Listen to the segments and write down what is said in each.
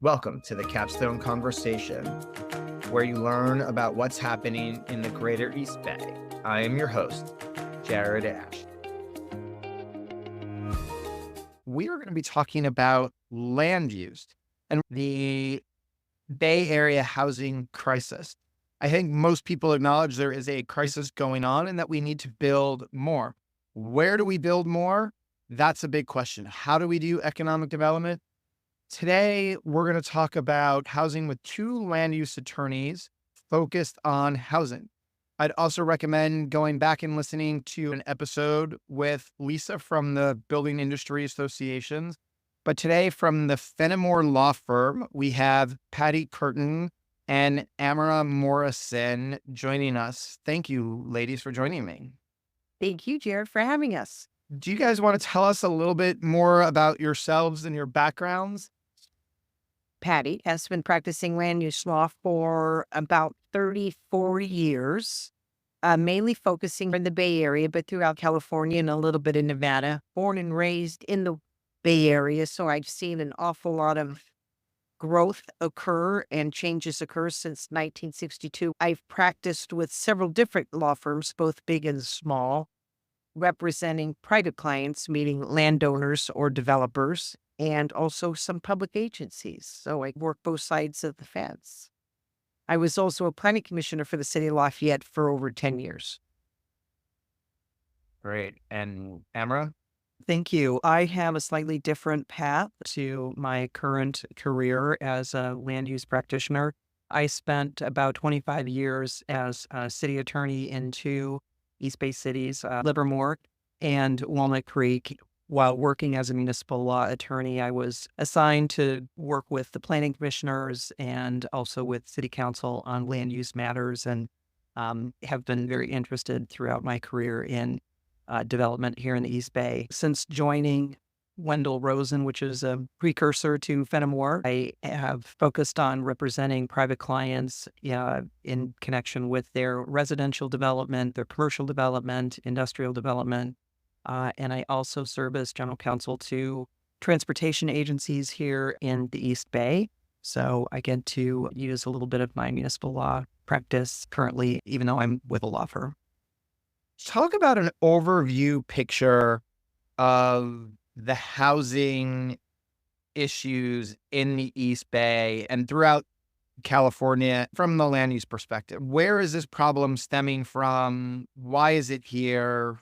Welcome to the Capstone Conversation, where you learn about what's happening in the greater East Bay. I am your host, Jared Ash. We are going to be talking about land use and the Bay Area housing crisis. I think most people acknowledge there is a crisis going on and that we need to build more. Where do we build more? That's a big question. How do we do economic development? Today, we're going to talk about housing with two land use attorneys focused on housing. I'd also recommend going back and listening to an episode with Lisa from the Building Industry Associations. But today, from the Fenimore Law Firm, we have Patty Curtin and Amara Morrison joining us. Thank you, ladies, for joining me. Thank you, Jared, for having us. Do you guys want to tell us a little bit more about yourselves and your backgrounds? Patty has been practicing land use law for about 34 years, mainly focusing in the Bay Area, but throughout California and a little bit in Nevada. Born and raised in the Bay Area, so I've seen an awful lot of growth occur and changes occur since 1962. I've practiced with several different law firms, both big and small, representing private clients, meaning landowners or developers, and also some public agencies. So I work both sides of the fence. I was also a planning commissioner for the city of Lafayette for over 10 years. Great. And Amara? Thank you. I have a slightly different path to my current career as a land use practitioner. I spent about 25 years as a city attorney in two East Bay cities, Livermore and Walnut Creek. While working as a municipal law attorney, I was assigned to work with the planning commissioners and also with city council on land use matters, and have been very interested throughout my career in development here in the East Bay. Since joining Wendell Rosen, which is a precursor to Fenimore, I have focused on representing private clients in connection with their residential development, their commercial development, industrial development. And I also serve as general counsel to transportation agencies here in the East Bay. So I get to use a little bit of my municipal law practice currently, even though I'm with a law firm. Talk about an overview picture of the housing issues in the East Bay and throughout California from the land use perspective. Where is this problem stemming from? Why is it here?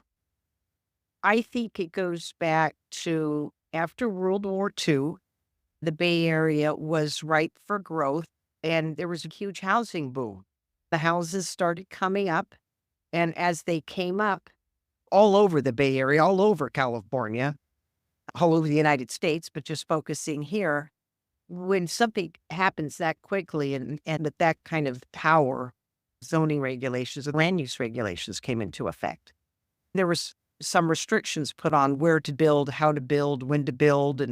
I think it goes back to after World War II, the Bay Area was ripe for growth and there was a huge housing boom. The houses started coming up, and as they came up all over the Bay Area, all over California, all over the United States, but just focusing here, when something happens that quickly and with that kind of power, zoning regulations and land use regulations came into effect. There was some restrictions put on where to build, how to build, when to build,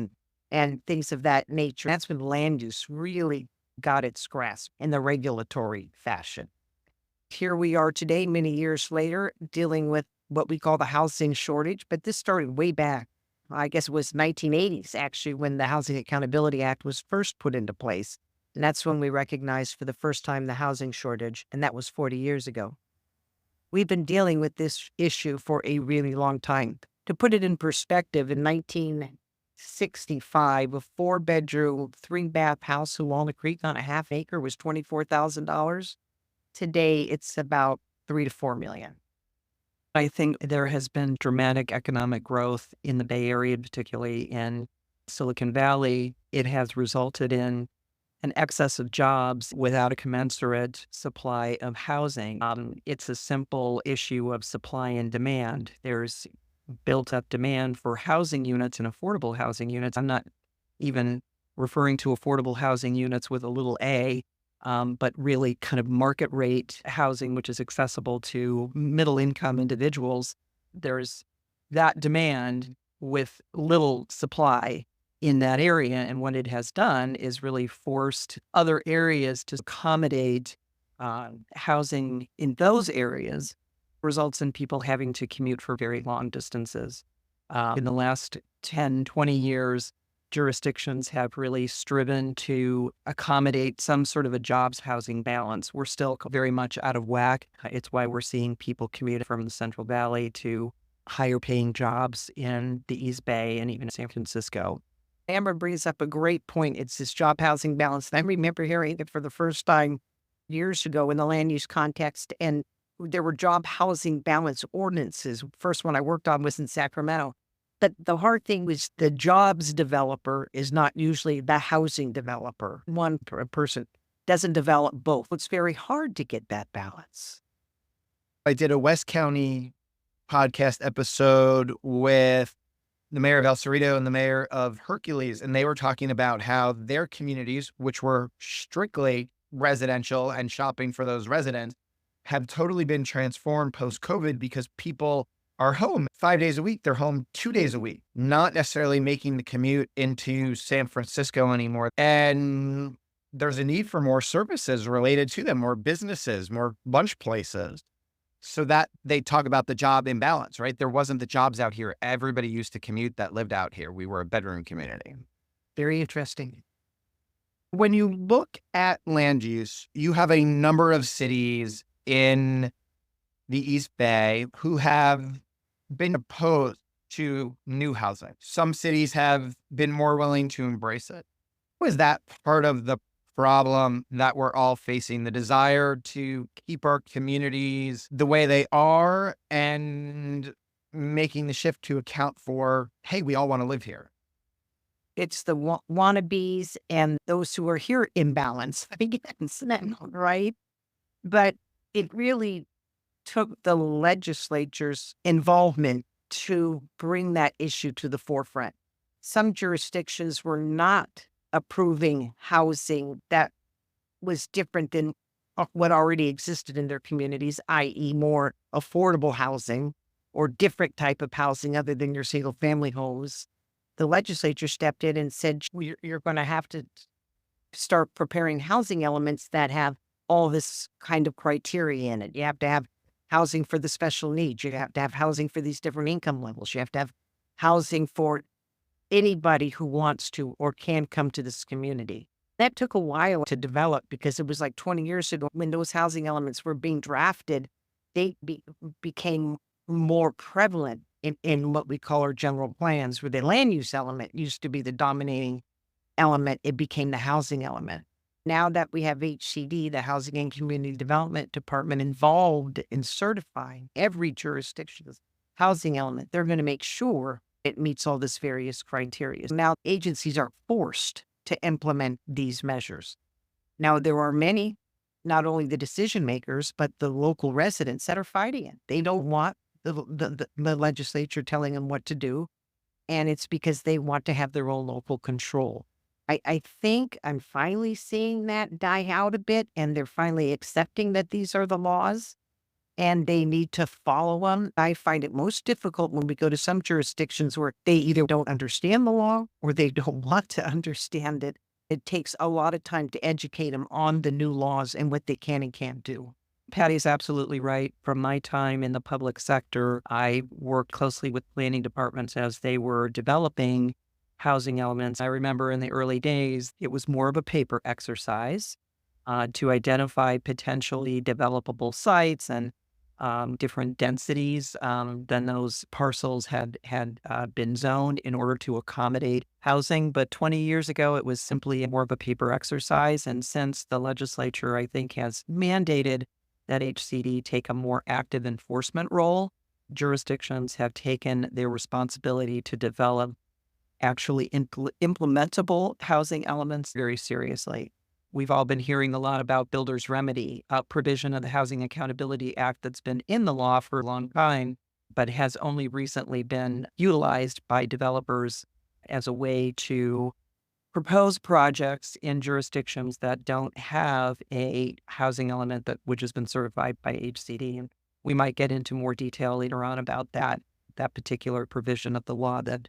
and things of that nature. That's when land use really got its grasp in the regulatory fashion. Here we are today, many years later, dealing with what we call the housing shortage, but this started way back. I guess it was 1980s, actually, when the Housing Accountability Act was first put into place. And that's when we recognized for the first time the housing shortage, and that was 40 years ago. We've been dealing with this issue for a really long time. To put it in perspective, in 1965, a 4-bedroom, 3-bath house in Walnut Creek on a half acre was $24,000. Today, it's about $3 to $4 million. I think there has been dramatic economic growth in the Bay Area, particularly in Silicon Valley. It has resulted in an excess of jobs without a commensurate supply of housing. It's a simple issue of supply and demand. There's built up demand for housing units and affordable housing units. I'm not even referring to affordable housing units with a little a, but really kind of market rate housing, which is accessible to middle income individuals. There's that demand with little supply in that area. And what it has done is really forced other areas to accommodate housing in those areas, results in people having to commute for very long distances. In the last 10, 20 years, jurisdictions have really striven to accommodate some sort of a jobs housing balance. We're still very much out of whack. It's why we're seeing people commute from the Central Valley to higher paying jobs in the East Bay and even San Francisco. Amber brings up a great point. It's this job housing balance. And I remember hearing it for the first time years ago in the land use context, and there were job housing balance ordinances. First one I worked on was in Sacramento. But the hard thing was the jobs developer is not usually the housing developer. One person doesn't develop both. It's very hard to get that balance. I did a West County podcast episode with the mayor of El Cerrito and the mayor of Hercules, and they were talking about how their communities, which were strictly residential and shopping for those residents, have totally been transformed post-COVID because people are home 5 days a week. They're home 2 days a week, not necessarily making the commute into San Francisco anymore. And there's a need for more services related to them, more businesses, more lunch places. So that they talk about the job imbalance, right? There wasn't the jobs out here. Everybody used to commute that lived out here. We were a bedroom community. Very interesting. When you look at land use, you have a number of cities in the East Bay who have been opposed to new housing. Some cities have been more willing to embrace it. Was that part of the problem that we're all facing, the desire to keep our communities the way they are and making the shift to account for, hey, we all want to live here? It's the wannabes and those who are here imbalance, I guess, right? But it really took the legislature's involvement to bring that issue to the forefront. Some jurisdictions were not approving housing that was different than what already existed in their communities, i.e. more affordable housing or different type of housing other than your single family homes. The legislature stepped in and said, you're going to have to start preparing housing elements that have all this kind of criteria in it. You have to have housing for the special needs. You have to have housing for these different income levels. You have to have housing for anybody who wants to or can come to this community. That took a while to develop because it was like 20 years ago when those housing elements were being drafted, they became more prevalent in what we call our general plans, where the land use element used to be the dominating element. It became the housing element. Now that we have HCD, the Housing and Community Development Department, involved in certifying every jurisdiction's housing element, they're going to make sure it meets all this various criteria. Now agencies are forced to implement these measures. Now there are many, not only the decision makers, but the local residents that are fighting it. They don't want the legislature telling them what to do. And it's because they want to have their own local control. I think I'm finally seeing that die out a bit, and they're finally accepting that these are the laws and they need to follow them. I find it most difficult when we go to some jurisdictions where they either don't understand the law or they don't want to understand it. It takes a lot of time to educate them on the new laws and what they can and can't do. Patty's absolutely right. From my time in the public sector, I worked closely with planning departments as they were developing housing elements. I remember in the early days, it was more of a paper exercise to identify potentially developable sites and different densities than those parcels had been zoned in order to accommodate housing. But 20 years ago, it was simply more of a paper exercise. And since the legislature, I think, has mandated that HCD take a more active enforcement role, jurisdictions have taken their responsibility to develop actually implementable housing elements very seriously. We've all been hearing a lot about builder's remedy, a provision of the Housing Accountability Act that's been in the law for a long time, but has only recently been utilized by developers as a way to propose projects in jurisdictions that don't have a housing element which has been certified by HCD. And we might get into more detail later on about that particular provision of the law that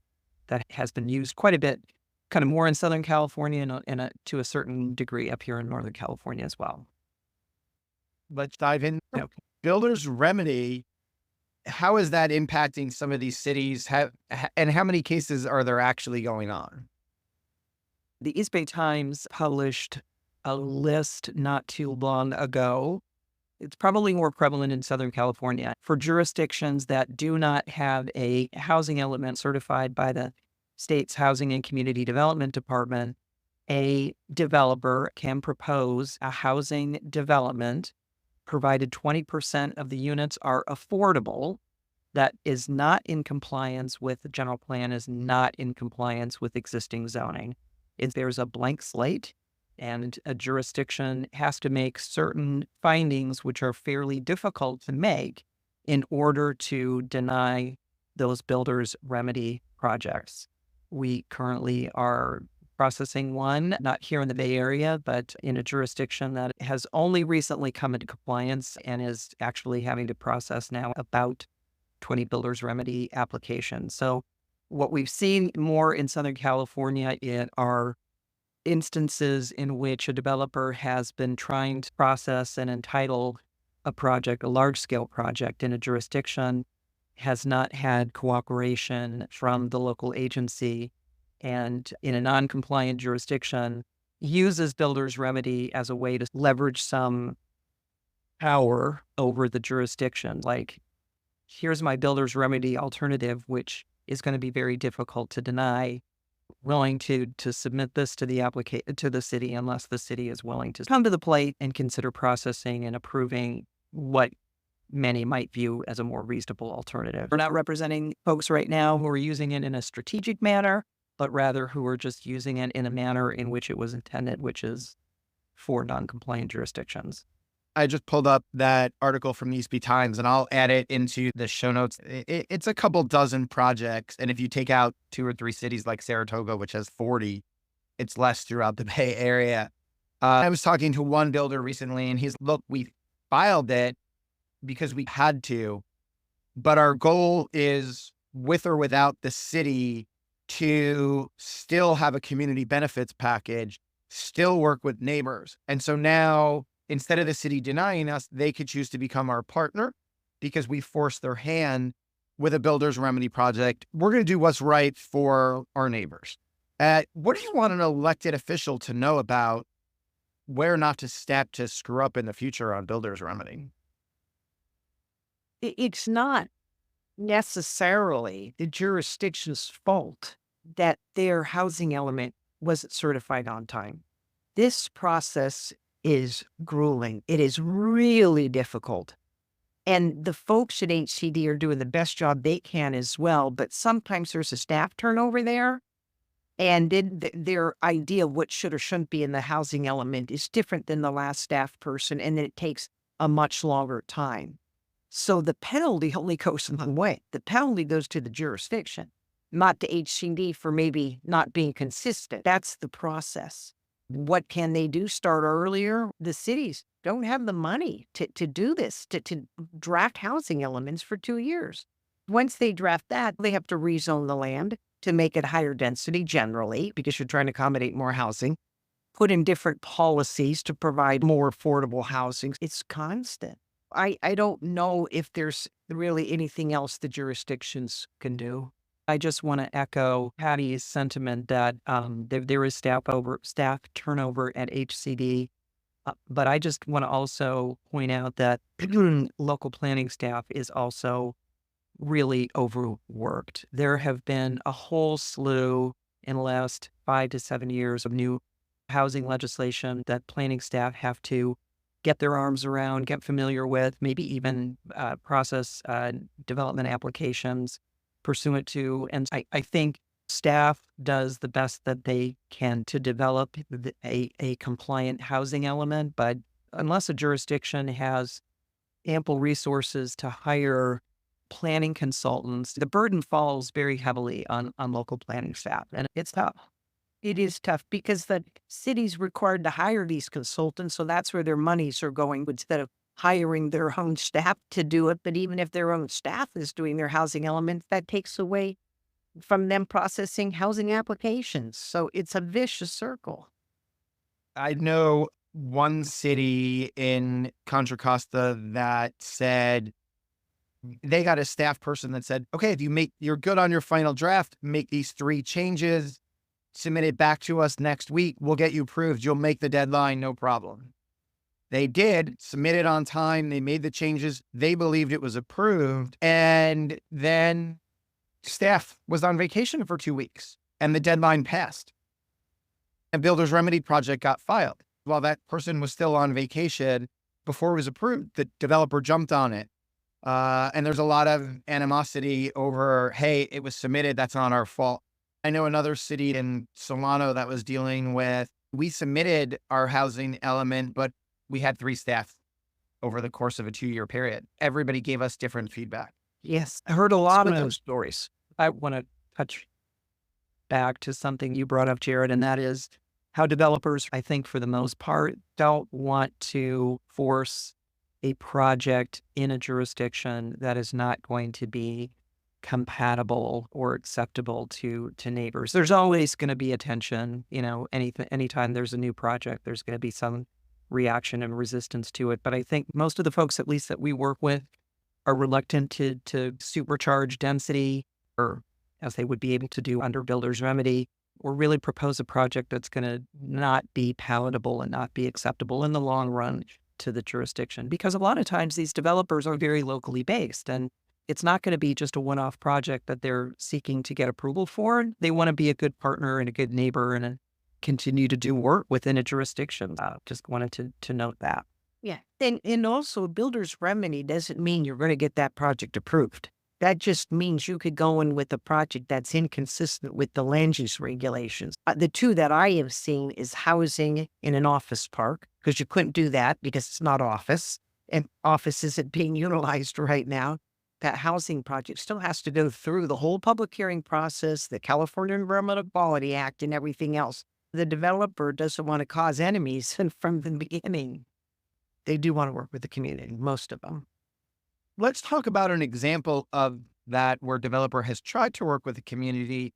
has been used quite a bit, kind of more in Southern California and to a certain degree up here in Northern California as well. Let's dive in. Yep. Builder's remedy, how is that impacting some of these cities? And how many cases are there actually going on? The East Bay Times published a list not too long ago. It's probably more prevalent in Southern California for jurisdictions that do not have a housing element certified by the state's Housing and Community Development Department. A developer can propose a housing development provided 20% of the units are affordable, that is not in compliance with the general plan, is not in compliance with existing zoning. If there's a blank slate and a jurisdiction has to make certain findings, which are fairly difficult to make in order to deny those builders' remedy projects. We currently are processing one, not here in the Bay Area, but in a jurisdiction that has only recently come into compliance and is actually having to process now about 20 builders remedy applications. So what we've seen more in Southern California are instances in which a developer has been trying to process and entitle a project, a large-scale project in a jurisdiction, has not had cooperation from the local agency, and in a non-compliant jurisdiction uses builder's remedy as a way to leverage some power over the jurisdiction. Like, here's my builder's remedy alternative, which is going to be very difficult to deny, willing to submit this to the city unless the city is willing to come to the plate and consider processing and approving what many might view as a more reasonable alternative. We're not representing folks right now who are using it in a strategic manner, but rather who are just using it in a manner in which it was intended, which is for non-compliant jurisdictions. I just pulled up that article from the East Bay Times, and I'll add it into the show notes. It's a couple dozen projects, and if you take out 2 or 3 cities like Saratoga, which has 40, it's less throughout the Bay Area. I was talking to one builder recently, and he's, look, we filed it because we had to, but our goal is, with or without the city, to still have a community benefits package, still work with neighbors. And so now, instead of the city denying us, they could choose to become our partner because we forced their hand with a builder's remedy project. We're going to do what's right for our neighbors. What do you want an elected official to know about where not to step to screw up in the future on builder's remedy? It's not necessarily the jurisdiction's fault that their housing element wasn't certified on time. This process is grueling. It is really difficult. And the folks at HCD are doing the best job they can as well, but sometimes there's a staff turnover there, and their idea of what should or shouldn't be in the housing element is different than the last staff person, and then it takes a much longer time. So the penalty only goes one way. The penalty goes to the jurisdiction, not to HCD for maybe not being consistent. That's the process. What can they do? Start earlier? The cities don't have the money to do this, to draft housing elements for 2 years. Once they draft that, they have to rezone the land to make it higher density generally, because you're trying to accommodate more housing, put in different policies to provide more affordable housing. It's constant. I don't know if there's really anything else the jurisdictions can do. I just want to echo Patty's sentiment that there is staff turnover at HCD, but I just want to also point out that local planning staff is also really overworked. There have been a whole slew in the last 5 to 7 years of new housing legislation that planning staff have to get their arms around, get familiar with, maybe even process development applications pursuant to. And I think staff does the best that they can to develop a compliant housing element. But unless a jurisdiction has ample resources to hire planning consultants, the burden falls very heavily on local planning staff. And it's tough. It is tough because the city's required to hire these consultants, so that's where their monies are going instead of hiring their own staff to do it. But even if their own staff is doing their housing element, that takes away from them processing housing applications. So it's a vicious circle. I know one city in Contra Costa that said they got a staff person that said, okay, if you're good on your final draft, make these 3 changes, submit it back to us next week. We'll get you approved. You'll make the deadline, no problem. They did submit it on time. They made the changes. They believed it was approved. And then staff was on vacation for 2 weeks and the deadline passed. And builder's remedy project got filed. While that person was still on vacation before it was approved, the developer jumped on it. And there's a lot of animosity over, hey, it was submitted. That's not our fault. I know another city in Solano that was dealing with, we submitted our housing element, but we had 3 staff over the course of a 2-year period. Everybody gave us different feedback. Yes. I heard a lot of Some those stories. I want to touch back to something you brought up, Jared, and that is how developers, I think for the most part, don't want to force a project in a jurisdiction that is not going to be compatible or acceptable to neighbors. There's always going to be a tension, anytime there's a new project, there's going to be some reaction and resistance to it. But I think most of the folks, at least that we work with, are reluctant to supercharge density, or as they would be able to do under builder's remedy, or really propose a project that's going to not be palatable and not be acceptable in the long run to the jurisdiction. Because a lot of times these developers are very locally based, and it's not going to be just a one-off project that they're seeking to get approval for. They want to be a good partner and a good neighbor and continue to do work within a jurisdiction. Just wanted to note that. Yeah. And also, builder's remedy doesn't mean you're going to get that project approved. That just means you could go in with a project that's inconsistent with the land use regulations. The two that I have seen is housing in an office park, because you couldn't do that because it's not office, and office isn't being utilized right now. That housing project still has to go through the whole public hearing process, the California Environmental Quality Act, and everything else. The developer doesn't want to cause enemies from the beginning. They do want to work with the community, most of them. Let's talk about an example of that where developer has tried to work with the community,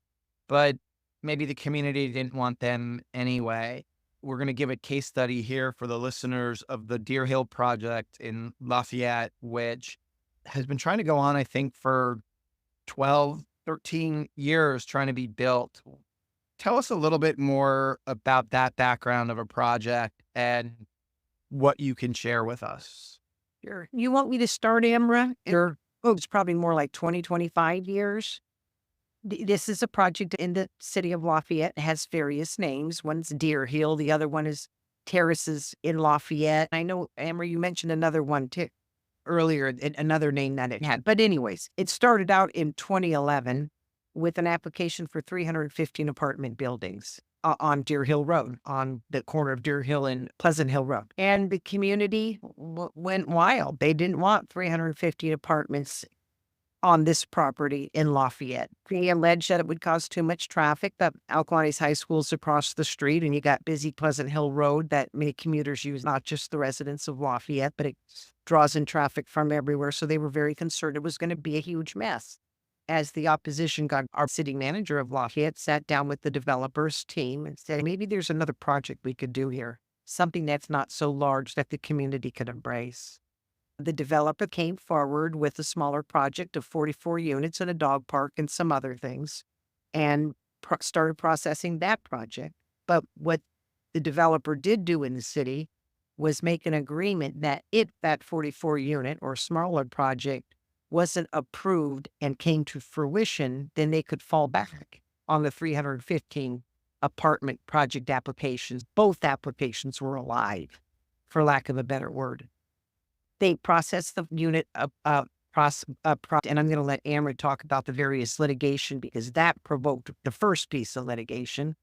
but maybe the community didn't want them anyway. We're going to give a case study here for the listeners of the Deer Hill project in Lafayette, which has been trying to go on, I think, for 12, 13 years trying to be built. Tell us a little bit more about that background of a project and what you can share with us. Sure. You want me to start, Amara? Sure. Oh, it's probably more like 20, 25 years. This is a project in the city of Lafayette. It has various names. One's Deer Hill. The other one is Terraces in Lafayette. I know, Amara, you mentioned another one too earlier, another name that it had. But anyways, it started out in 2011 with an application for 315 apartment buildings on Deer Hill Road, on the corner of Deer Hill and Pleasant Hill Road. And the community went wild. They didn't want 350 apartments on this property in Lafayette. They alleged that it would cause too much traffic. The Alcalanes High School's across the street, and you got busy Pleasant Hill Road that many commuters use, not just the residents of Lafayette, but it draws in traffic from everywhere. So they were very concerned it was going to be a huge mess. As the opposition got, our city manager of Lafayette sat down with the developer's team and said, maybe there's another project we could do here, something that's not so large that the community could embrace. The developer came forward with a smaller project of 44 units and a dog park and some other things, and started processing that project. But what the developer did do in the city was make an agreement that if that 44 unit or smaller project wasn't approved and came to fruition, then they could fall back on the 315 apartment project applications. Both applications were alive, for lack of a better word. They processed the unit, and I'm going to let Amara talk about the various litigation because that provoked the first piece of litigation.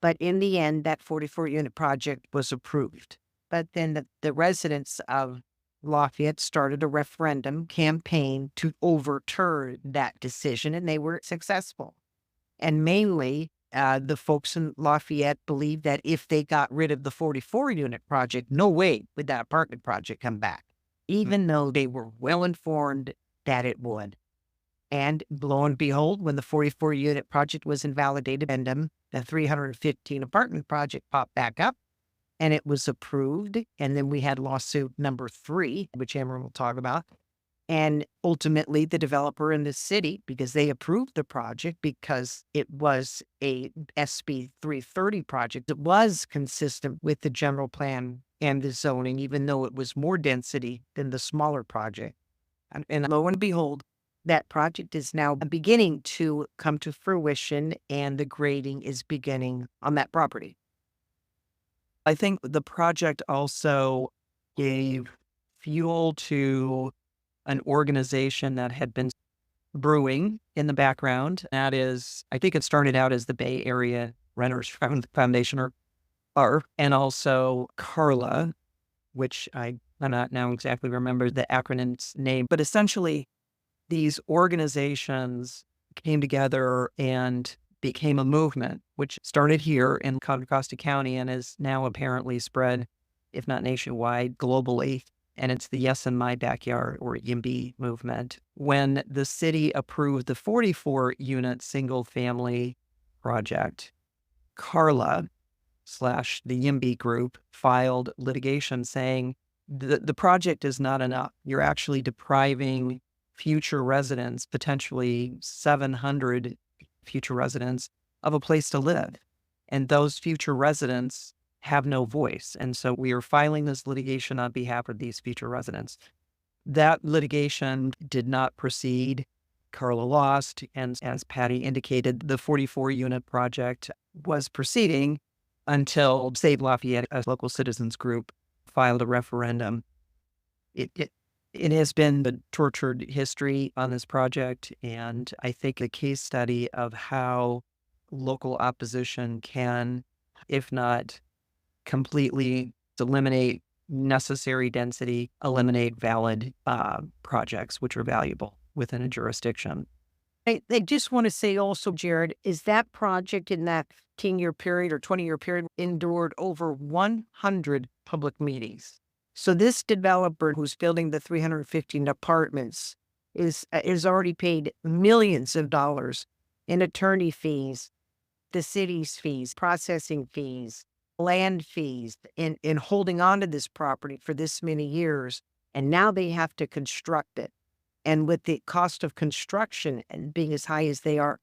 But in the end, that 44 unit project was approved. But then the residents of Lafayette started a referendum campaign to overturn that decision, and they were successful. And mainly, the folks in Lafayette believed that if they got rid of the 44 unit project, no way would that apartment project come back, even though they were well informed that it would. And lo and behold, when the 44 unit project was invalidated, the 315 apartment project popped back up. And it was approved. And then we had lawsuit number 3, which Amara will talk about. And ultimately, the developer in the city, because they approved the project because it was a SB 330 project, it was consistent with the general plan and the zoning, even though it was more density than the smaller project. And lo and behold, that project is now beginning to come to fruition and the grading is beginning on that property. I think the project also gave fuel to an organization that had been brewing in the background. That is, I think it started out as the Bay Area Renters Foundation or and also Carla, which I cannot now exactly remember the acronym's name, but essentially these organizations came together and became a movement, which started here in Contra Costa County and is now apparently spread, if not nationwide, globally. And it's the Yes in My Backyard, or YIMBY movement. When the city approved the 44-unit single-family project, Carla / the YIMBY group filed litigation saying the project is not enough. You're actually depriving future residents, potentially 700 future residents, of a place to live. And those future residents have no voice. And so we are filing this litigation on behalf of these future residents. That litigation did not proceed. Carla lost. And as Patty indicated, the 44-unit project was proceeding until Save Lafayette, a local citizens group, filed a referendum. It has been the tortured history on this project, and I think a case study of how local opposition can, if not completely eliminate necessary density, eliminate valid projects which are valuable within a jurisdiction. I just want to say also, Jared, is that project in that 10-year period or 20-year period endured over 100 public meetings. So this developer who's building the 315 apartments is already paid millions of dollars in attorney fees, the city's fees, processing fees, land fees, in holding on to this property for this many years. And now they have to construct it. And with the cost of construction and being as high as they are,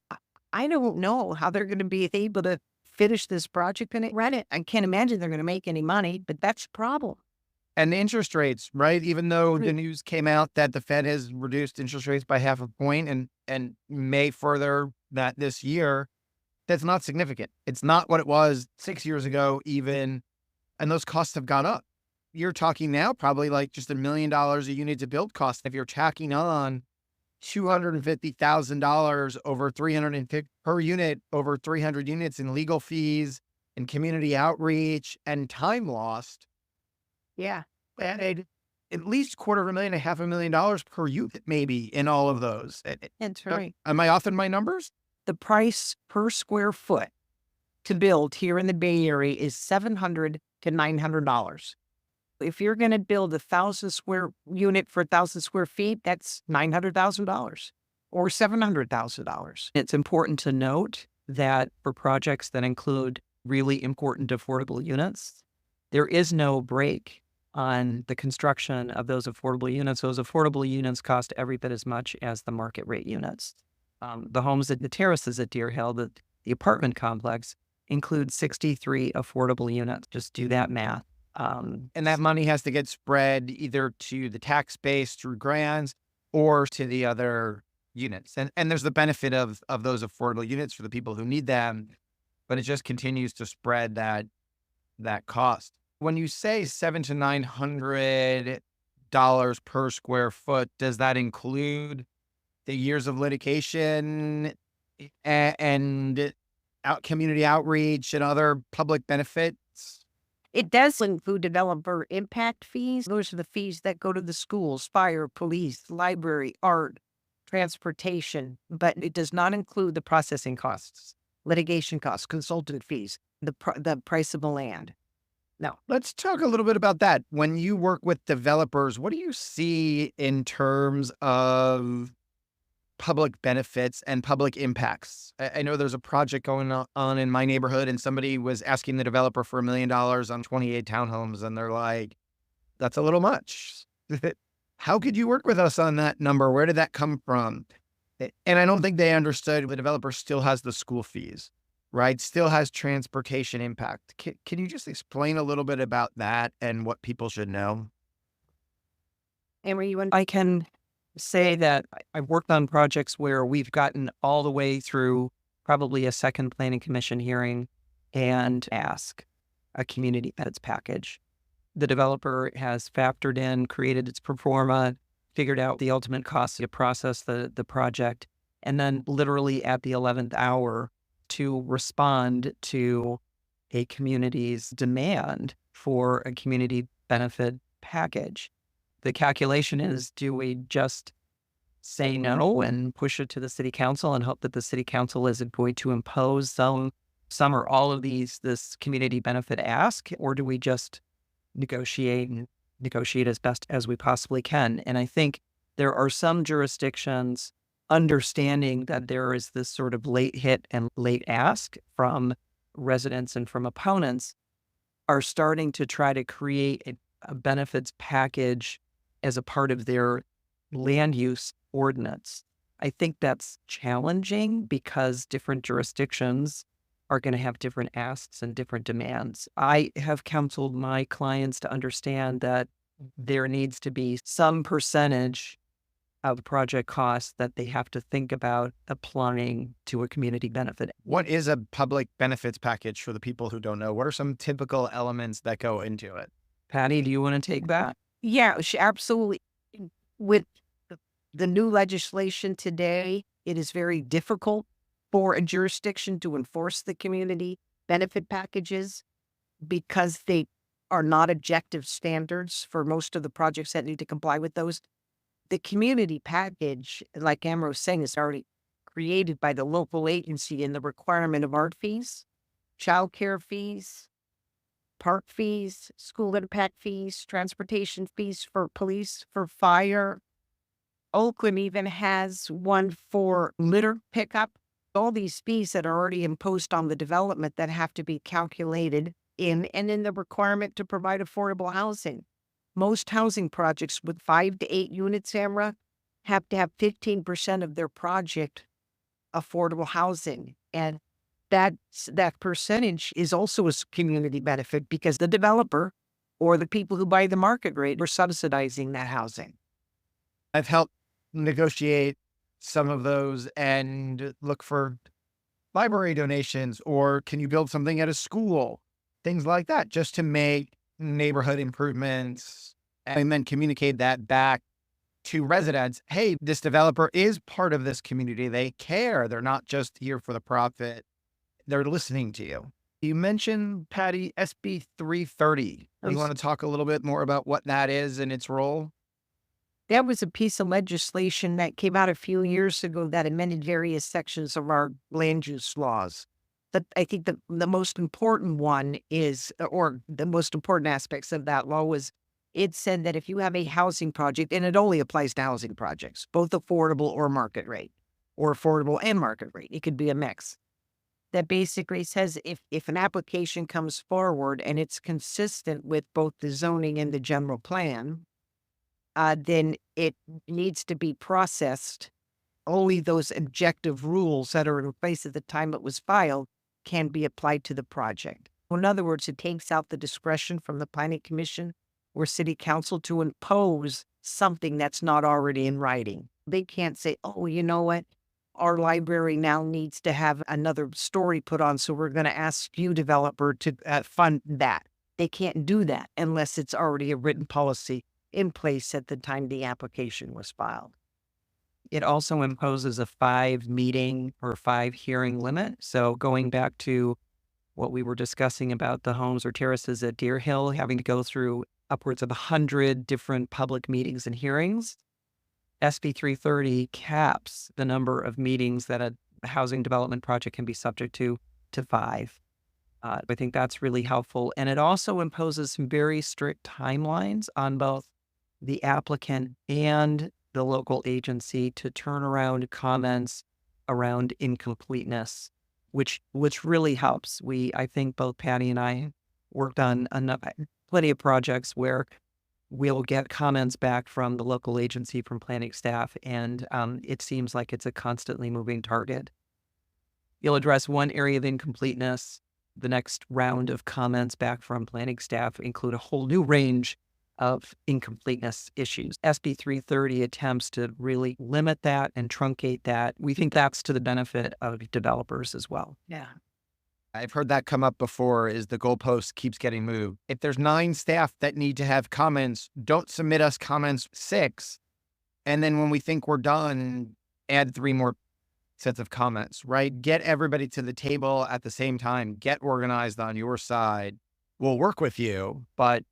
I don't know how they're going to be able to finish this project and rent it. I can't imagine they're going to make any money, but that's a problem. And the interest rates, right? Even though the news came out that the Fed has reduced interest rates by 0.5 point and may further that this year, that's not significant. It's not what it was 6 years ago even, and those costs have gone up. You're talking now probably like just $1 million a unit to build cost. If you're tacking on $250,000 over 350 per unit, over 300 units in legal fees and community outreach and time lost. Yeah. And at least $250,000 to $500,000 per unit, maybe in all of those. That's right. Am I off in my numbers? The price per square foot to build here in the Bay Area is $700 to $900. If you're going to build 1,000 square unit for 1,000 square feet, that's $900,000 or $700,000. It's important to note that for projects that include really important affordable units, there is no break on the construction of those affordable units. Those affordable units cost every bit as much as the market rate units. The homes at the terraces at Deer Hill, the apartment complex, include 63 affordable units. Just do that math. And that money has to get spread either to the tax base through grants or to the other units. And there's the benefit of those affordable units for the people who need them, but it just continues to spread that cost. When you say $700 to $900 per square foot, does that include the years of litigation and community outreach and other public benefits? It does include developer impact fees. Those are the fees that go to the schools, fire, police, library, art, transportation, but it does not include the processing costs, litigation costs, consultant fees, the price of the land. No. Let's talk a little bit about that. When you work with developers, what do you see in terms of public benefits and public impacts? I know there's a project going on in my neighborhood, and somebody was asking the developer for $1 million on 28 townhomes, and they're like, that's a little much. How could you work with us on that number? Where did that come from? And I don't think they understood the developer still has the school fees, right? Still has transportation impact. Can you just explain a little bit about that and what people should know? Emery, you want? I can say that I've worked on projects where we've gotten all the way through probably a second planning commission hearing and ask a community edits package. The developer has factored in, created its pro forma, figured out the ultimate cost to process the project, and then literally at the 11th hour to respond to a community's demand for a community benefit package. The calculation is, do we just say no and push it to the city council and hope that the city council isn't going to impose some or all of this community benefit ask, or do we just negotiate as best as we possibly can? And I think there are some jurisdictions understanding that there is this sort of late hit and late ask from residents and from opponents are starting to try to create a benefits package as a part of their land use ordinance. I think that's challenging because different jurisdictions are going to have different asks and different demands. I have counseled my clients to understand that there needs to be some percentage of project costs that they have to think about applying to a community benefit. What is a public benefits package for the people who don't know? What are some typical elements that go into it? Patty, do you want to take that? Yeah, absolutely. With the new legislation today, it is very difficult for a jurisdiction to enforce the community benefit packages because they are not objective standards for most of the projects that need to comply with those. The community package, like Amara was saying, is already created by the local agency in the requirement of art fees, childcare fees, park fees, school impact fees, transportation fees for police, for fire. Oakland even has one for litter pickup. All these fees that are already imposed on the development that have to be calculated in, and in the requirement to provide affordable housing. Most housing projects with 5 to 8 units, Amra, have to have 15% of their project affordable housing. And that percentage is also a community benefit because the developer or the people who buy the market rate are subsidizing that housing. I've helped negotiate some of those and look for library donations, or can you build something at a school? Things like that, just to make neighborhood improvements and then communicate that back to residents. Hey, this developer is part of this community. They care. They're not just here for the profit. They're listening to you. You mentioned, Patty, SB 330. You want to talk a little bit more about what that is and its role? That was a piece of legislation that came out a few years ago that amended various sections of our land use laws. But I think the most important one is, or the most important aspects of that law was, it said that if you have a housing project, and it only applies to housing projects, both affordable or market rate, or affordable and market rate, it could be a mix. That basically says if an application comes forward and it's consistent with both the zoning and the general plan, then it needs to be processed. Only those objective rules that are in place at the time it was filed can be applied to the project. In other words, it takes out the discretion from the planning commission or city council to impose something that's not already in writing. They can't say, oh, you know what? Our library now needs to have another story put on, so we're going to ask you, developer, to fund that. They can't do that unless it's already a written policy in place at the time the application was filed. It also imposes a 5 meeting or 5 hearing limit. So going back to what we were discussing about the homes or terraces at Deer Hill, having to go through upwards of 100 different public meetings and hearings, SB 330 caps the number of meetings that a housing development project can be subject to 5. I think that's really helpful. And it also imposes some very strict timelines on both the applicant and the local agency to turn around comments around incompleteness, which really helps. I think both Patty and I worked on plenty of projects where we'll get comments back from the local agency, from planning staff, and it seems like it's a constantly moving target. You'll address one area of incompleteness. The next round of comments back from planning staff include a whole new range of incompleteness issues. SB 330 attempts to really limit that and truncate that. We think that's to the benefit of developers as well. Yeah. I've heard that come up before, is the goalpost keeps getting moved. If there's 9 staff that need to have comments, don't submit us comments 6. And then when we think we're done, add 3 more sets of comments, right? Get everybody to the table at the same time. Get organized on your side. We'll work with you, but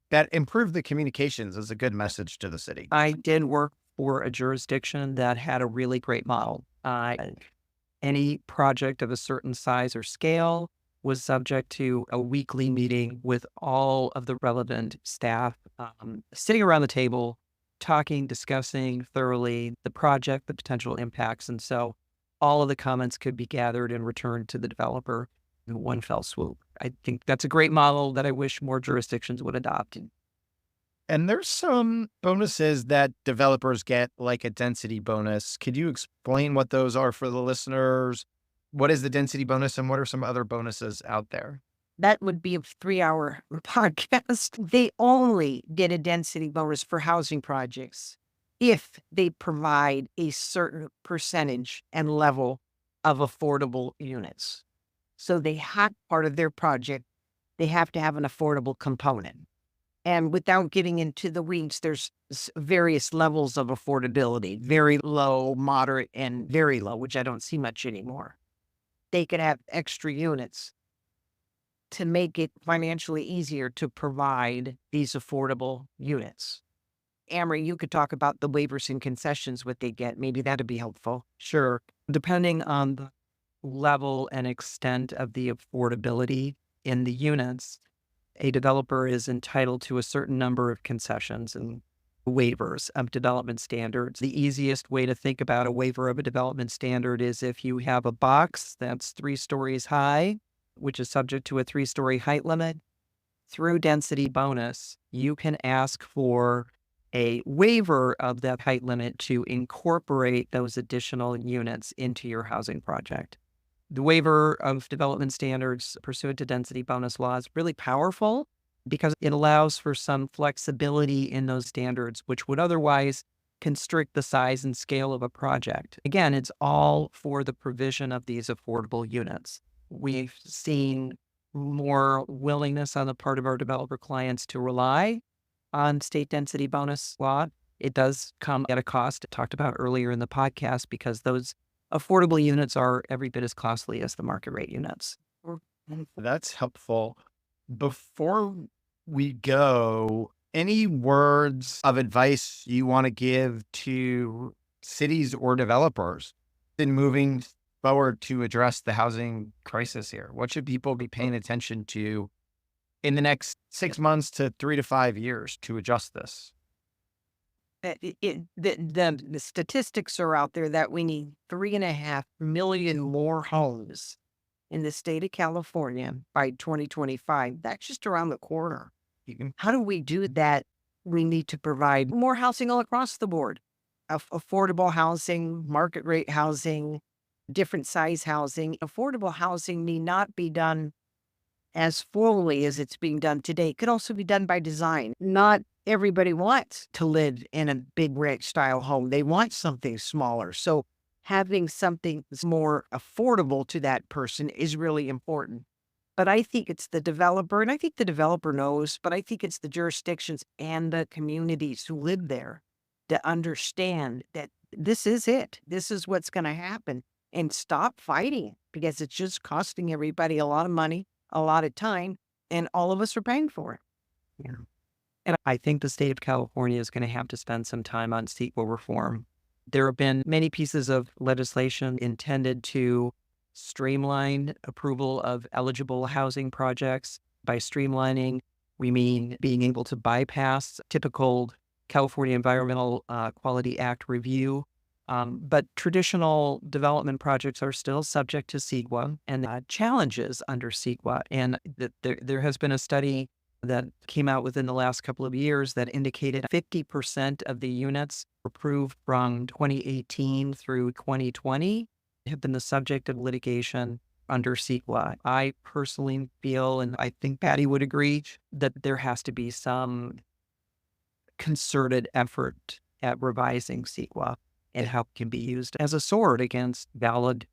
that improve the communications is a good message to the city. I did work for a jurisdiction that had a really great model. Any project of a certain size or scale was subject to a weekly meeting with all of the relevant staff, sitting around the table, talking, discussing thoroughly the project, the potential impacts. And so all of the comments could be gathered and returned to the developer in one fell swoop. I think that's a great model that I wish more jurisdictions would adopt. And there's some bonuses that developers get, like a density bonus. Could you explain what those are for the listeners? What is the density bonus and what are some other bonuses out there? That would be a 3-hour podcast. They only get a density bonus for housing projects if they provide a certain percentage and level of affordable units. So they have part of their project, they have to have an affordable component. And without getting into the weeds, there's various levels of affordability, very low, moderate, and very low, which I don't see much anymore. They could have extra units to make it financially easier to provide these affordable units. Amara, you could talk about the waivers and concessions, what they get. Maybe that'd be helpful. Sure. Depending on the level and extent of the affordability in the units, a developer is entitled to a certain number of concessions and waivers of development standards. The easiest way to think about a waiver of a development standard is if you have a box that's 3 stories high, which is subject to a 3-story height limit. Through density bonus, you can ask for a waiver of that height limit to incorporate those additional units into your housing project. The waiver of development standards pursuant to density bonus law is really powerful because it allows for some flexibility in those standards, which would otherwise constrict the size and scale of a project. Again, it's all for the provision of these affordable units. We've seen more willingness on the part of our developer clients to rely on state density bonus law. It does come at a cost, talked about earlier in the podcast, because those affordable units are every bit as costly as the market rate units. That's helpful. Before we go, any words of advice you want to give to cities or developers in moving forward to address the housing crisis here? What should people be paying attention to in the next 6 months to 3 to 5 years to adjust this? The statistics are out there that we need 3.5 million more homes in the state of California by 2025. That's just around the corner. How do we do that? We need to provide more housing all across the board. Affordable housing, market rate housing, different size housing. Affordable housing need not be done as fully as it's being done today. It could also be done by design. Not everybody wants to live in a big ranch style home. They want something smaller. So having something that's more affordable to that person is really important. But I think it's the developer, and I think the developer knows, but I think it's the jurisdictions and the communities who live there to understand that this is it. This is what's going to happen, and stop fighting, because it's just costing everybody a lot of money, a lot of time, and all of us are paying for it. Yeah. And I think the state of California is going to have to spend some time on CEQA reform. There have been many pieces of legislation intended to streamline approval of eligible housing projects. By streamlining, we mean being able to bypass typical California Environmental Quality Act review. But traditional development projects are still subject to CEQA and challenges under CEQA. And there has been a study that came out within the last couple of years that indicated 50% of the units approved from 2018 through 2020 have been the subject of litigation under CEQA. I personally feel, and I think Patty would agree, that there has to be some concerted effort at revising CEQA and how it can be used as a sword against valid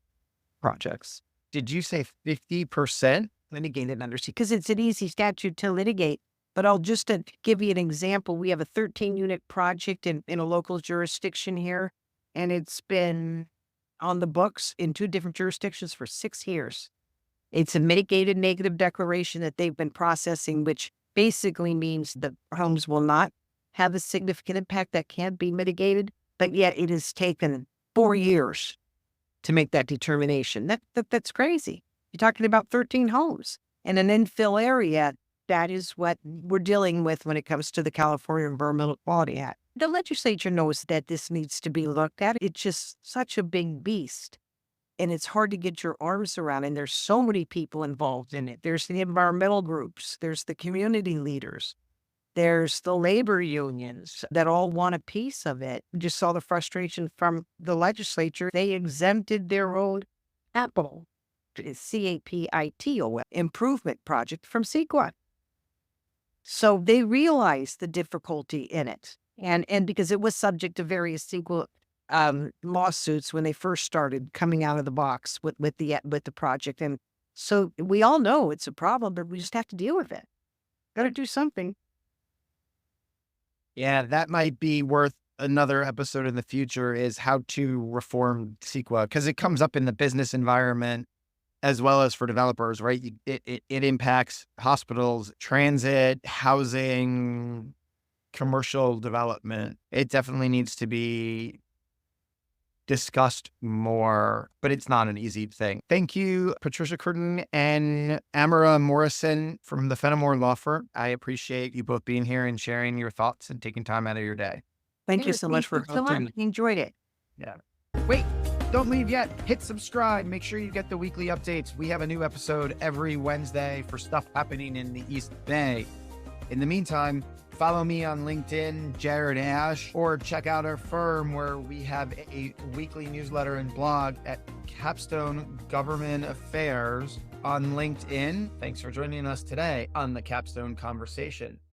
projects. Did you say 50% litigated under CEQA because it's an easy statute to litigate. But I'll just to give you an example. We have a 13-unit project in a local jurisdiction here, and it's been on the books in 2 different jurisdictions for 6 years. It's a mitigated negative declaration that they've been processing, which basically means the homes will not have a significant impact that can be mitigated, but yet it has taken 4 years to make that determination. That's crazy. You're talking about 13 homes in an infill area. That is what we're dealing with when it comes to the California Environmental Quality Act. The legislature knows that this needs to be looked at. It's just such a big beast, and it's hard to get your arms around. And there's so many people involved in it. There's the environmental groups. There's the community leaders. There's the labor unions that all want a piece of it. We just saw the frustration from the legislature. They exempted their own capital, CAPIT, improvement project from CEQA. So they realized the difficulty in it. And because it was subject to various CEQA lawsuits when they first started coming out of the box with the project. And so we all know it's a problem, but we just have to deal with it. Got to do something. Yeah, that might be worth another episode in the future, is how to reform CEQA, because it comes up in the business environment as well as for developers, right? It impacts hospitals, transit, housing, commercial development. It definitely needs to be discussed more, but it's not an easy thing. Thank you, Patricia Curtin and Amara Morrison from the Fenimore Law Firm. I appreciate you both being here and sharing your thoughts and taking time out of your day. Thank you so much for hosting me. Enjoyed it. Yeah. Wait, don't leave yet. Hit subscribe. Make sure you get the weekly updates. We have a new episode every Wednesday for stuff happening in the East Bay. In the meantime, follow me on LinkedIn, Jared Ash, or check out our firm where we have a weekly newsletter and blog at Capstone Government Affairs on LinkedIn. Thanks for joining us today on the Capstone Conversation.